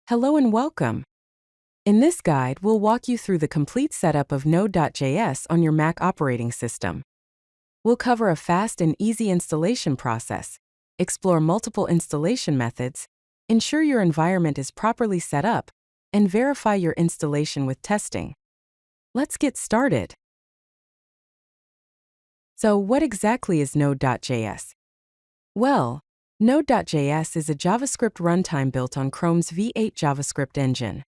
Hello and welcome. In this guide, we'll walk you through the complete setup of Node.js on your Mac operating system. We'll cover a fast and easy installation process, explore multiple installation methods, ensure your environment is properly set up, and verify your installation with testing. Let's get started. So, what exactly is Node.js? Well, Node.js is a JavaScript runtime built on Chrome's V8 JavaScript engine.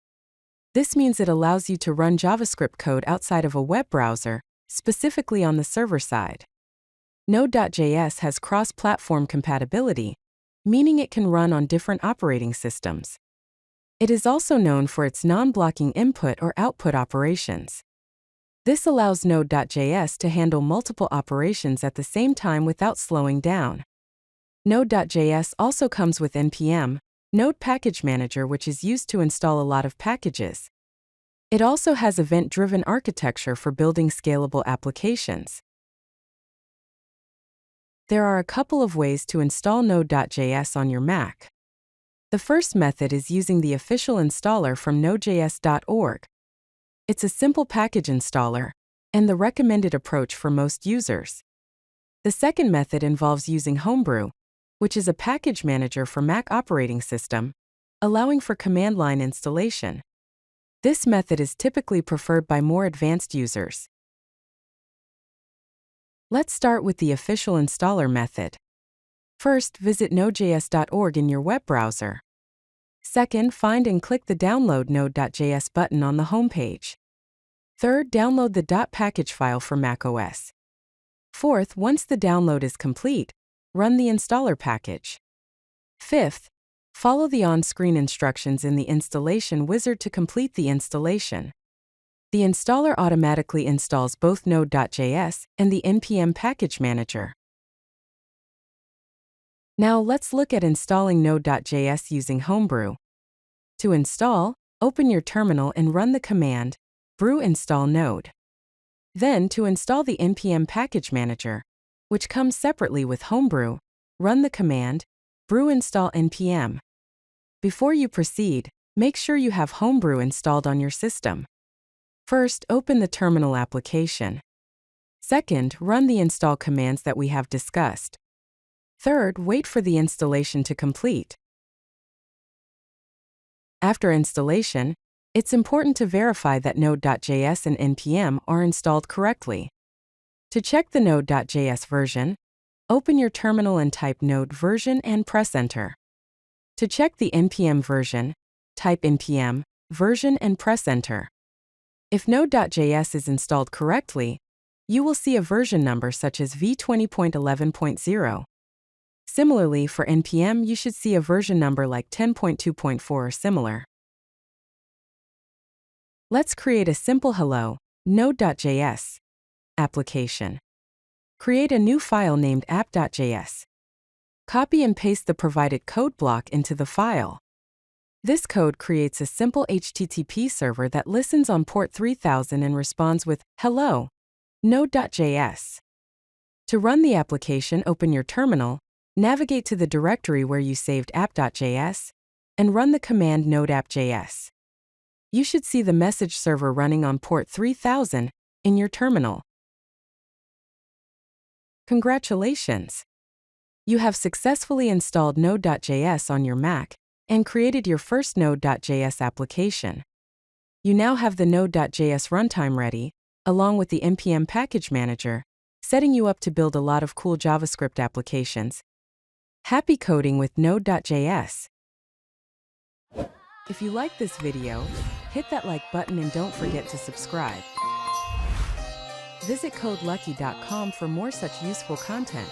This means it allows you to run JavaScript code outside of a web browser, specifically on the server side. Node.js has cross-platform compatibility, meaning it can run on different operating systems. It is also known for its non-blocking input or output operations. This allows Node.js to handle multiple operations at the same time without slowing down. Node.js also comes with NPM, Node Package Manager, which is used to install a lot of packages. It also has event-driven architecture for building scalable applications. There are a couple of ways to install Node.js on your Mac. The first method is using the official installer from Node.js.org. It's a simple package installer, and the recommended approach for most users. The second method involves using Homebrew, which is a package manager for Mac operating system, allowing for command line installation. This method is typically preferred by more advanced users. Let's start with the official installer method. First, visit Node.js.org in your web browser. Second, find and click the Download Node.js button on the homepage. Third, download the .package file for macOS. Fourth, once the download is complete, run the installer package. Fifth, follow the on-screen instructions in the installation wizard to complete the installation. The installer automatically installs both Node.js and the NPM package manager. Now let's look at installing Node.js using Homebrew. To install, open your terminal and run the command brew install node. Then, to install the NPM package manager, which comes separately with Homebrew, run the command brew install npm. Before you proceed, make sure you have Homebrew installed on your system. First, open the terminal application. Second, run the install commands that we have discussed. Third, wait for the installation to complete. After installation, it's important to verify that Node.js and npm are installed correctly. To check the Node.js version, open your terminal and type Node version and press Enter. To check the npm version, type npm version and press Enter. If Node.js is installed correctly, you will see a version number such as v20.11.0. Similarly, for npm, you should see a version number like 10.2.4 or similar. Let's create a simple Hello, Node.js application. Create a new file named app.js. Copy and paste the provided code block into the file. This code creates a simple HTTP server that listens on port 3000 and responds with Hello, Node.js. To run the application, open your terminal, navigate to the directory where you saved app.js, and run the command node app.js. You should see the message server running on port 3000 in your terminal. Congratulations! You have successfully installed Node.js on your Mac and created your first Node.js application. You now have the Node.js runtime ready, along with the NPM package manager, setting you up to build a lot of cool JavaScript applications. Happy coding with Node.js! If you like this video, hit that like button and don't forget to subscribe. Visit CodeLucky.com for more such useful content.